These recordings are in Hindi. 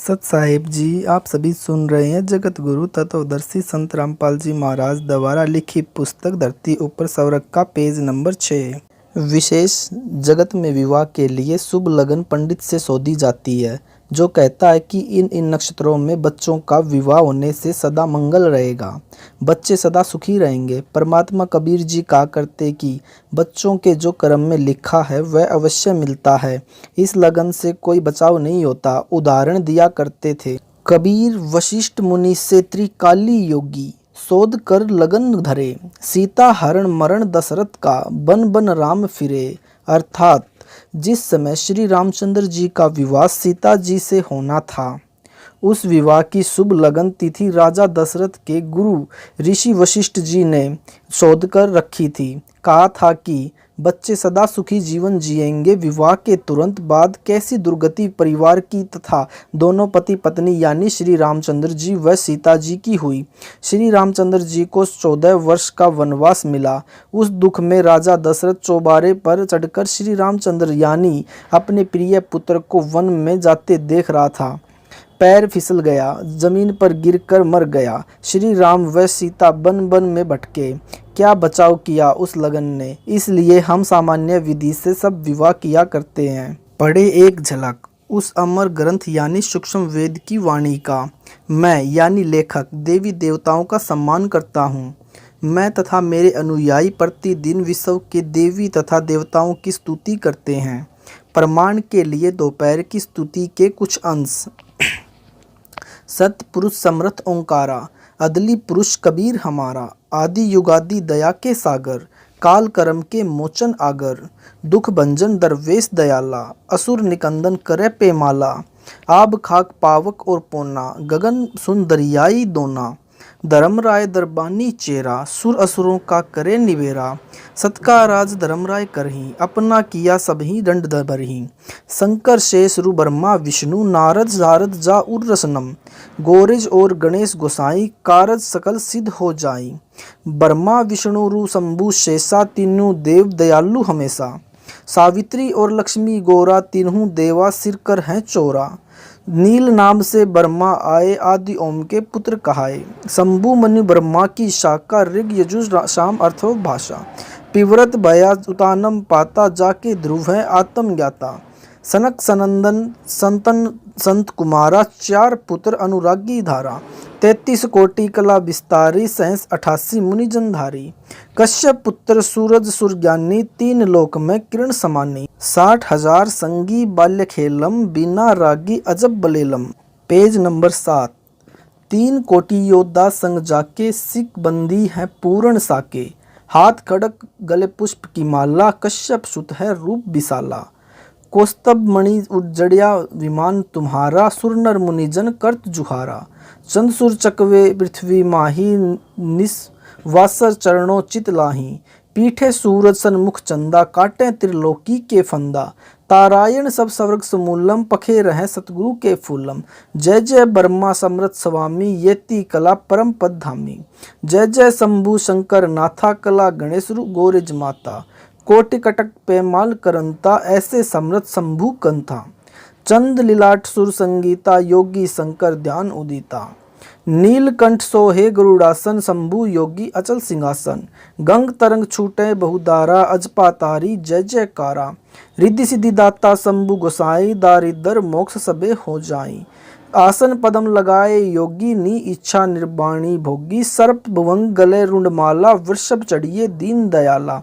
सत साहिब जी, आप सभी सुन रहे हैं जगत गुरु तत्वदर्शी संत रामपाल जी महाराज द्वारा लिखी पुस्तक धरती ऊपर स्वर्ग का पेज नंबर 6। विशेष जगत में विवाह के लिए शुभ लगन पंडित से शोधी जाती है, जो कहता है कि इन नक्षत्रों में बच्चों का विवाह होने से सदा मंगल रहेगा, बच्चे सदा सुखी रहेंगे। परमात्मा कबीर जी कहा करते कि बच्चों के जो कर्म में लिखा है वह अवश्य मिलता है, इस लगन से कोई बचाव नहीं होता। उदाहरण दिया करते थे कबीर, वशिष्ठ मुनि से त्रिकाली योगी शोध कर लगन धरे, सीता हरण मरण दशरथ का बन बन राम फिरे। अर्थात जिस समय श्री रामचंद्र जी का विवाह सीता जी से होना था, उस विवाह की शुभ लगन तिथि राजा दशरथ के गुरु ऋषि वशिष्ठ जी ने शोध कर रखी थी। कहा था कि बच्चे सदा सुखी जीवन जिएंगे। विवाह के तुरंत बाद कैसी दुर्गति परिवार की तथा दोनों पति पत्नी यानी श्री रामचंद्र जी व सीता जी की हुई। श्री रामचंद्र जी को 14 वर्ष का वनवास मिला। उस दुख में राजा दशरथ चौबारे पर चढ़कर श्री रामचंद्र यानी अपने प्रिय पुत्र को वन में जाते देख रहा था। पैर फिसल गया, जमीन पर गिरकर मर गया। श्री राम व सीता बन बन में भटके। क्या बचाव किया उस लगन ने। इसलिए हम सामान्य विधि से सब विवाह किया करते हैं। पढ़े एक झलक उस अमर ग्रंथ यानी सूक्ष्म वेद की वाणी का। मैं यानी लेखक देवी देवताओं का सम्मान करता हूँ। मैं तथा मेरे अनुयायी प्रतिदिन विश्व के देवी तथा देवताओं की स्तुति करते हैं। प्रमाण के लिए दोपहर की स्तुति के कुछ अंश। सतपुरुष समर्थ ओंकारा, अदली पुरुष कबीर हमारा, आदि युगादि दया के सागर, काल कर्म के मोचन आगर, दुख भंजन दरवेश दयाला, असुर निकंदन करे पेमाला, आब खाक पावक और पोना, गगन सुन दरियाई दोना, धर्मराय दरबानी चेरा, सुर असुरों का करे निवेरा, सतका राज धर्मराय करही, अपना किया सबही दंड भरही, शंकर शेष रु ब्रह्मा विष्णु, नारद सारद जा उर रसनम, गोरेज और गणेश गोसाई, कारज सकल सिद्ध हो जाई, ब्रह्मा विष्णु रु शंभु शेषा, तीनों देव दयालु हमेशा, सावित्री और लक्ष्मी गौरा, तीनों देवा सिर कर हैं चोरा, नील नाम से ब्रह्मा आए, आदि ओम के पुत्र कहाए, शंभु मनु ब्रह्मा की शाखा, ऋग यजुर शाम अर्थो भाषा, पिवरत भया उतानम पाता, जाके ध्रुव है आत्म ज्ञाता, सनक सनंदन संतन संत कुमारा, 4 पुत्र अनुरागी धारा, 33 कोटि कला विस्तारी, सहस 88 मुनि जनधारी, कश्यप पुत्र सूरज सुरज्ञानी, 3 लोक में किरण समानी, 60,000 संगी बाल्य खेलम, बिना रागी अजब बलेलम। Page number 7। 3 कोटि योद्धा संग जाके, सिख बंदी है पूर्ण साके, हाथ खड़क गले पुष्प की माला, कश्यप सुत है रूप विशाला, कौस्तभ मणि उज्जड़िया विमान तुम्हारा, सुर नर मुनिजन करत जुहारा, चंद सुर चकवे पृथ्वी माही, निस्वासर चरणों चित लाही, पीठे सूरज सन्मुख चंदा, काटे त्रिलोकी के फंदा, तारायण सब स्वर्ग समूलम, पखे रहे सतगुरु के फूलम, जय जय ब्रह्मा समृत स्वामी, येति कला परम पद धामी, जय जय शंभु शंकर नाथा, कला गणेश रु गोरेज माता, कोटि कटक पेमाल करंता, ऐसे समृत शंभु कंथा, चंद लीलाट सुर संगीता, योगी शंकर ध्यान उदिता, नीलकंठ सोहे गरुड़ासन, शंभु योगी अचल सिंहासन, गंग तरंग छूटे बहुदारा, अजपा तारी जय जयकारा, रिद्धि सिद्धि दाता शंभु गोसाई, दारिद्र मोक्ष सबे हो जाई, आसन पदम लगाए योगी, नी इच्छा निर्वाणी भोगी, सर्प भुवंग गले रुंडमाला, वृषभ चढ़िए दीन दयाला,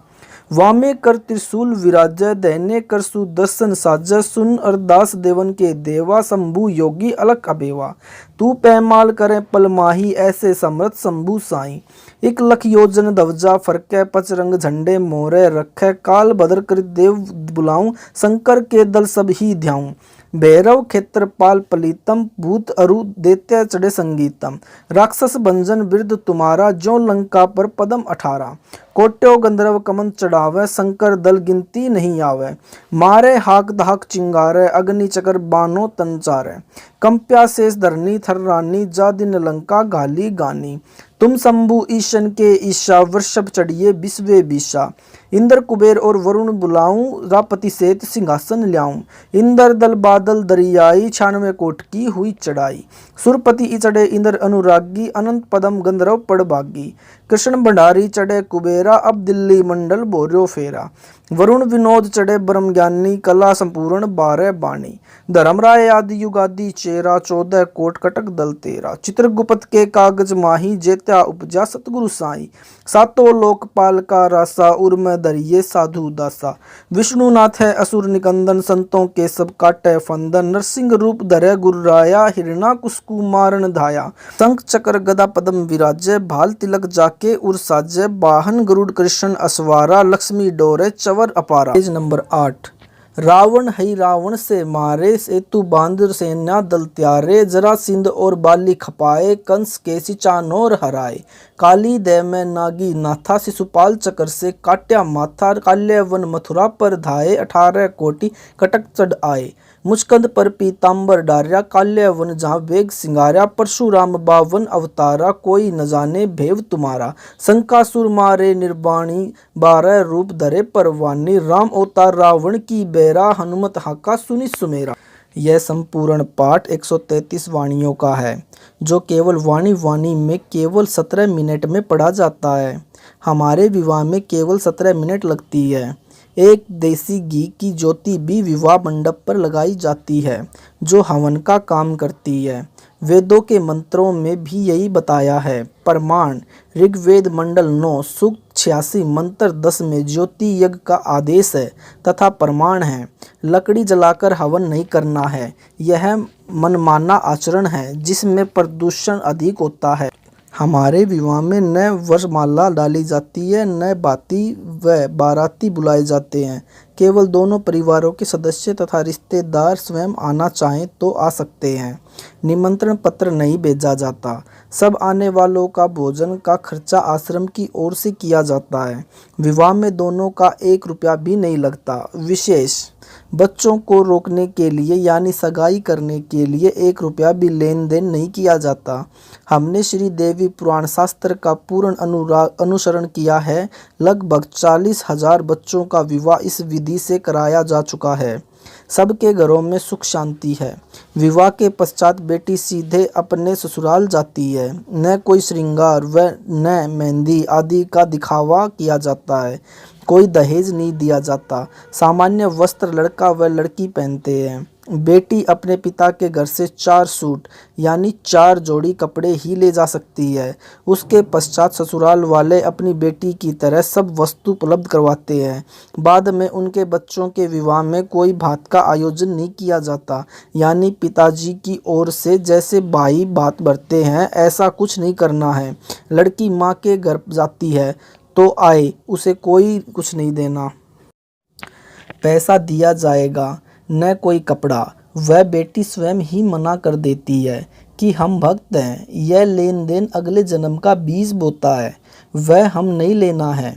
वामे कर त्रिशूल विराजय, दहने कर सुदर्शन साजय, सुन अरदास देवन के देवा, शंभु योगी अलख अबेवा, तू पैमाल करे पलमाही, ऐसे समृत शंभु साई, 1 लख योजन ध्वजा फरकै, 5 रंग झंडे मोरे रखै, काल भद्र कर देव बुलाऊं, शंकर के दल सब ही ध्याऊं, भैरव क्षेत्रपाल पलीतम, भूत अरु दैत्य चढ़े संगीतम, राक्षस भंजन वृद्ध तुम्हारा, ज्यों लंका पर पदम 18, कोट्यो गंधर्व कमन चढ़ावे, शंकर दल गिनती नहीं आवे, मारे हाक दहाक चिंगारे, अग्नि चकर बानो तंचारे, कंप्या शेष धरनी थर्रानी, जा दिन लंका घाली गानी, तुम शंभु ईशन के ईशा वृषभ चढ़िए विश्वे बीशा। इंद्र कुबेर और वरुण बुलाऊं रापति सेत सिंहासन ल्याऊं। इंद्र दल बादल दरियाई 96 कोट की हुई चढ़ाई। सुरपति चढ़े इंद्र अनुरागी अनंत पदम गंधर्व पड़भागी। कृष्ण भंडारी चढ़े कुबेरा अब दिल्ली मंडल बोर्यो फेरा। वरुण विनोद चढ़े ब्रह्म ज्ञानी कला संपूर्ण 12 बाणी। धर्मराय आदि युगादि चेरा 14 कोट कटक दल तेरा। चित्रगुप्त के कागज माही जेत्या उपजा सतगुरु साई। सातों लोकपाल का रासा उर्म दरिये साधु दासा। विष्णुनाथ है असुर निकंदन संतों के सब काटे फंदन। नरसिंह रूप धरे गुरुराया हिरणा कुस्कु मारन धाया। शंख चक्र गदा पद्म विराजे भाल तिलक जाके उर साजे। वाहन गरुड़ कृष्ण असवारा लक्ष्मी डोरे चवर अपारा। Page number 8। रावण हई रावण से मारे सेतु बांध सेना दल त्यारे। जरासिंध और बाली खपाए कंस के सिचानोर हराए। काली दे में नागी नाथा शिशुपाल चक्र से काट्या माथा। काल्य वन मथुरा पर धाये 18 कोटि कटक चढ़ आए। मुचकंद पर पीताम्बर डार्या काल्य वन जहाँ वेग सिंगारा। परशुराम 52 अवतारा कोई न जाने भेव तुम्हारा। शंकासुर मारे निर्वाणी 12 रूप धरे परवानी। राम अवतार रावण की बेरा हनुमत हाका सुनि सुमेरा। यह संपूर्ण पाठ 133 वाणियों का है जो केवल वाणी में केवल 17 मिनट में पढ़ा जाता है। हमारे विवाह में केवल 17 मिनट लगती है। एक देसी घी की ज्योति भी विवाह मंडप पर लगाई जाती है जो हवन का काम करती है। वेदों के मंत्रों में भी यही बताया है। प्रमाण ऋग्वेद मंडल 9 सूक्त 86 मंत्र 10 में ज्योति यज्ञ का आदेश है तथा प्रमाण है। लकड़ी जलाकर हवन नहीं करना है। यह मनमाना आचरण है जिसमें प्रदूषण अधिक होता है। हमारे विवाह में न वरमाला डाली जाती है न बाती व बाराती बुलाए जाते हैं। केवल दोनों परिवारों के सदस्य तथा रिश्तेदार स्वयं आना चाहें तो आ सकते हैं। निमंत्रण पत्र नहीं भेजा जाता। सब आने वालों का भोजन का खर्चा आश्रम की ओर से किया जाता है। विवाह में दोनों का 1 रुपया भी नहीं लगता। विशेष बच्चों को रोकने के लिए यानी सगाई करने के लिए 1 रुपया भी लेन देन नहीं किया जाता। हमने श्री देवी पुराण शास्त्र का पूर्ण अनुसरण किया है। लगभग 40,000 बच्चों का विवाह इस विधि से कराया जा चुका है। सबके घरों में सुख शांति है। विवाह के पश्चात बेटी सीधे अपने ससुराल जाती है। न कोई श्रृंगार व न मेहंदी आदि का दिखावा किया जाता है। कोई दहेज नहीं दिया जाता। सामान्य वस्त्र लड़का व लड़की पहनते हैं। बेटी अपने पिता के घर से 4 सूट यानी 4 जोड़ी कपड़े ही ले जा सकती है। उसके पश्चात ससुराल वाले अपनी बेटी की तरह सब वस्तु उपलब्ध करवाते हैं। बाद में उनके बच्चों के विवाह में कोई भात का आयोजन नहीं किया जाता। यानी पिताजी की ओर से जैसे भाई भात भरते हैं ऐसा कुछ नहीं करना है। लड़की माँ के घर जाती है तो आए उसे कोई कुछ नहीं देना। पैसा दिया जाएगा न कोई कपड़ा। वह बेटी स्वयं ही मना कर देती है कि हम भक्त हैं। यह लेन देन अगले जन्म का बीज बोता है। वह हम नहीं लेना है।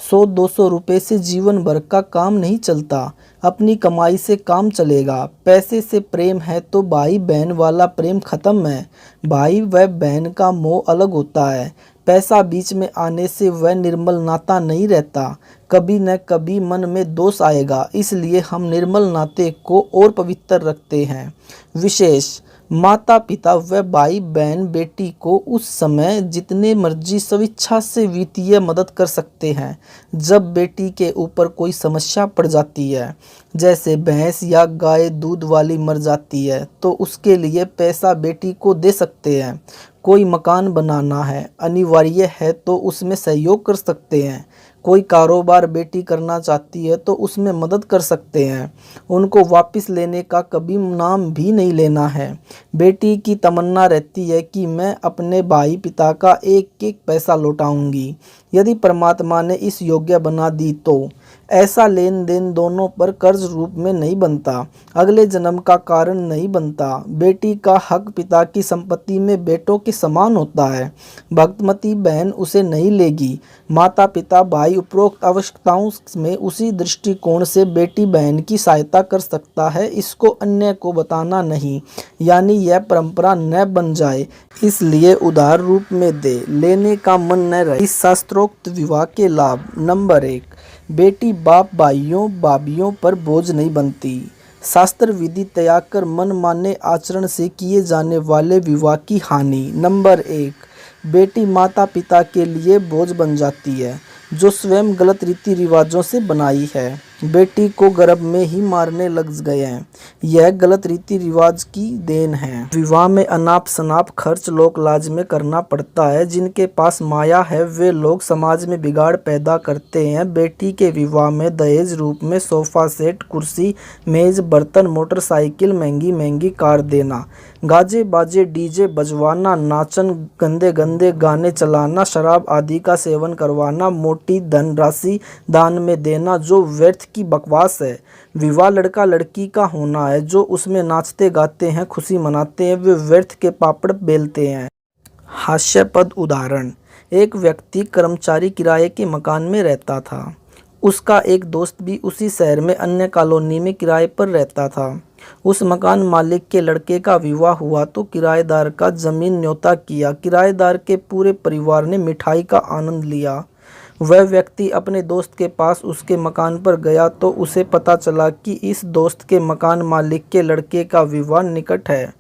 100-200 रुपये से जीवन भर का काम नहीं चलता। अपनी कमाई से काम चलेगा। पैसे से प्रेम है तो भाई बहन वाला प्रेम खत्म है। भाई व बहन का मोह अलग होता है। पैसा बीच में आने से वह निर्मल नाता नहीं रहता। कभी न कभी मन में दोष आएगा। इसलिए हम निर्मल नाते को और पवित्र रखते हैं। विशेष माता पिता व भाई बहन बेटी को उस समय जितने मर्जी स्वेच्छा से वित्तीय मदद कर सकते हैं। जब बेटी के ऊपर कोई समस्या पड़ जाती है जैसे भैंस या गाय दूध वाली मर जाती है तो उसके लिए पैसा बेटी को दे सकते हैं। कोई मकान बनाना है अनिवार्य है तो उसमें सहयोग कर सकते हैं। कोई कारोबार बेटी करना चाहती है तो उसमें मदद कर सकते हैं। उनको वापस लेने का कभी नाम भी नहीं लेना है। बेटी की तमन्ना रहती है कि मैं अपने भाई पिता का एक एक पैसा लौटाऊंगी। यदि परमात्मा ने इस योग्य बना दी तो ऐसा लेन देन दोनों पर कर्ज रूप में नहीं बनता, अगले जन्म का कारण नहीं बनता। बेटी का हक पिता की संपत्ति में बेटों के समान होता है। भक्तमती बहन उसे नहीं लेगी। माता पिता भाई उपरोक्त आवश्यकताओं में उसी दृष्टिकोण से बेटी बहन की सहायता कर सकता है, इसको अन्य को बताना नहीं, यानी यह परंपरा न बन जाए, इसलिए उधार रूप में दे, लेने का मन न रहे। इस शास्त्रोक्त विवाह के लाभ। नंबर 1, बेटी बाप भाइयों भाभियों पर बोझ नहीं बनती। शास्त्र विधि त्याग कर मन माने आचरण से किए जाने वाले विवाह की हानि। नंबर 1, बेटी माता पिता के लिए बोझ बन जाती है, जो स्वयं गलत रीति रिवाजों से बनाई है। बेटी को गर्भ में ही मारने लग गए हैं, यह गलत रीति रिवाज की देन है। विवाह में अनाप शनाप खर्च लोक लाज में करना पड़ता है। जिनके पास माया है वे लोग समाज में बिगाड़ पैदा करते हैं। बेटी के विवाह में दहेज रूप में सोफा सेट, कुर्सी, मेज, बर्तन, मोटरसाइकिल, महंगी महंगी कार देना, गाजे बाजे डीजे बजवाना, नाचन, गंदे गंदे गाने चलाना, शराब आदि का सेवन करवाना, मोटी धनराशि दान में देना, जो व्यर्थ की बकवास है। विवाह लड़का लड़की का होना है, जो उसमें नाचते गाते हैं, खुशी मनाते हैं, वे व्यर्थ के पापड़ बेलते हैं। हास्यास्पद उदाहरण। एक व्यक्ति कर्मचारी किराए के मकान में रहता था। उसका एक दोस्त भी उसी शहर में अन्य कॉलोनी में किराए पर रहता था। उस मकान मालिक के लड़के का विवाह हुआ तो किराएदार का जमीन न्योता किया। किराएदार के पूरे परिवार ने मिठाई का आनंद लिया। वह व्यक्ति अपने दोस्त के पास उसके मकान पर गया तो उसे पता चला कि इस दोस्त के मकान मालिक के लड़के का विवाह निकट है।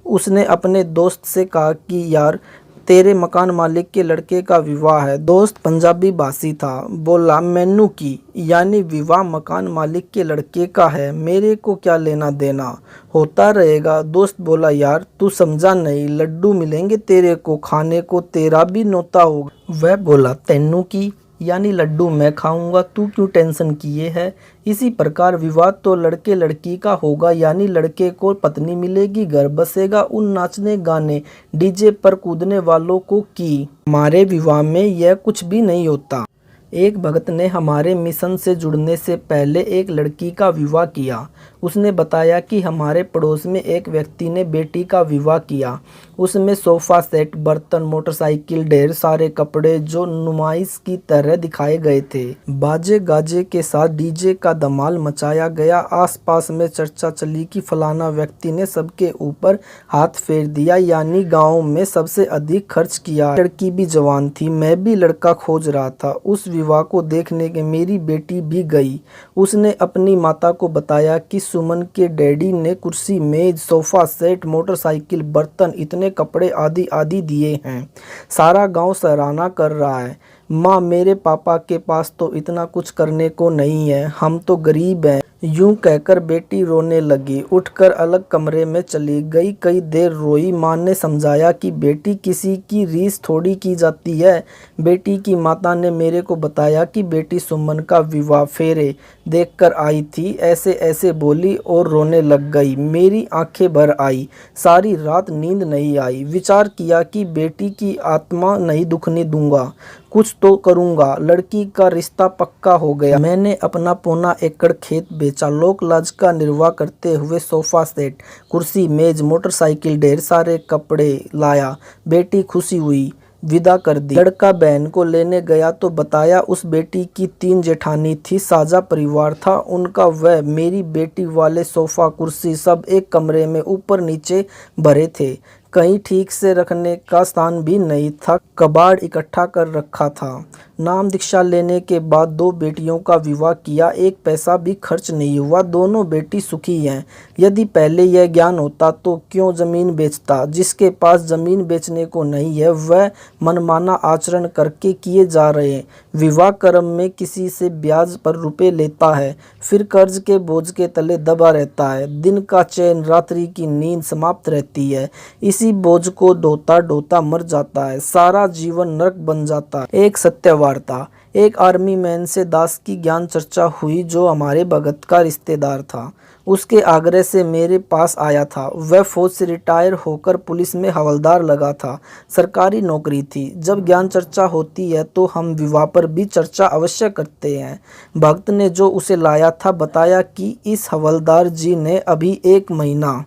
उसने अपने दोस्त से कहा कि यार, तेरे मकान मालिक के लड़के का विवाह है। दोस्त पंजाबी भाषी था, बोला मैनू की, यानी विवाह मकान मालिक के लड़के का है, मेरे को क्या लेना देना, होता रहेगा। दोस्त बोला यार तू समझा नहीं, लड्डू मिलेंगे तेरे को, खाने को तेरा भी न्योता होगा। वह बोला तेनू की, यानी लड्डू मैं खाऊंगा, तू क्यों टेंशन किए है। इसी प्रकार विवाह तो लड़के लड़की का होगा, यानी लड़के को पत्नी मिलेगी, घर बसेगा। उन नाचने गाने डीजे पर कूदने वालों को की हमारे विवाह में यह कुछ भी नहीं होता। एक भगत ने हमारे मिशन से जुड़ने से पहले एक लड़की का विवाह किया। उसने बताया कि हमारे पड़ोस में एक व्यक्ति ने बेटी का विवाह किया। उसमें सोफ़ा सेट, बर्तन, मोटरसाइकिल, ढेर सारे कपड़े जो नुमाइश की तरह दिखाए गए थे। बाजे गाजे के साथ डीजे का धमाल मचाया गया। आसपास में चर्चा चली कि फलाना व्यक्ति ने सबके ऊपर हाथ फेर दिया, यानी गाँव में सबसे अधिक खर्च किया। लड़की भी जवान थी, मैं भी लड़का खोज रहा था। उस विवाह को देखने के मेरी बेटी भी गई। उसने अपनी माता को बताया कि सुमन के डैडी ने कुर्सी, मेज, सोफा सेट, मोटरसाइकिल, बर्तन, इतने कपड़े आदि आदि दिए हैं। सारा गांव सराहना कर रहा है। माँ, मेरे पापा के पास तो इतना कुछ करने को नहीं है, हम तो गरीब हैं। यूं कहकर बेटी रोने लगी। उठकर अलग कमरे में चली गई। कई देर रोई। माँ ने समझाया कि बेटी, किसी की रीस थोड़ी की जाती है। बेटी की माता ने मेरे को बताया कि बेटी सुमन का विवाह फेरे देखकर आई थी। ऐसे ऐसे बोली और रोने लग गई। मेरी आंखें भर आई। सारी रात नींद नहीं आई। विचार किया कि बेटी की आत्मा नहीं दुखने दूंगा, कुछ तो करूंगा। लड़की का रिश्ता पक्का हो गया। मैंने अपना पौना एकड़ खेत बेचा। लोक लाज का निर्वाह करते हुए सोफा सेट, कुर्सी, मेज, मोटरसाइकिल, ढेर सारे कपड़े लाया। बेटी खुशी हुई, विदा कर दी। लड़का बहन को लेने गया तो बताया उस बेटी की 3 जेठानी थी, साझा परिवार था उनका। वह मेरी बेटी वाले सोफा कुर्सी सब एक कमरे में ऊपर नीचे भरे थे। कहीं ठीक से रखने का स्थान भी नहीं था। कबाड़ इकट्ठा कर रखा था। नाम दीक्षा लेने के बाद 2 बेटियों का विवाह किया। एक पैसा भी खर्च नहीं हुआ। दोनों बेटी सुखी हैं। यदि पहले यह ज्ञान होता तो क्यों जमीन बेचता। जिसके पास जमीन बेचने को नहीं है वह मनमाना आचरण करके किए जा रहे हैं। विवाह कर्म में किसी से ब्याज पर रुपए लेता है, फिर कर्ज के बोझ के तले दबा रहता है। दिन का चैन, रात्रि की नींद समाप्त रहती है। इसी बोझ को ढोता ढोता मर जाता है। सारा जीवन नरक बन जाता है। एक सत्य वार्ता। एक आर्मी मैन से दास की ज्ञान चर्चा हुई जो हमारे भगत का रिश्तेदार था। उसके आग्रह से मेरे पास आया था। वह फौज से रिटायर होकर पुलिस में हवलदार लगा था। सरकारी नौकरी थी। जब ज्ञान चर्चा होती है तो हम विवाह पर भी चर्चा अवश्य करते हैं। भक्त ने जो उसे लाया था बताया कि इस हवलदार जी ने अभी 1 महीना।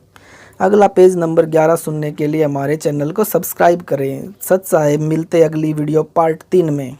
अगला पेज नंबर 11 सुनने के लिए हमारे चैनल को सब्सक्राइब करें। सच साहेब, मिलते अगली वीडियो पार्ट 3 में।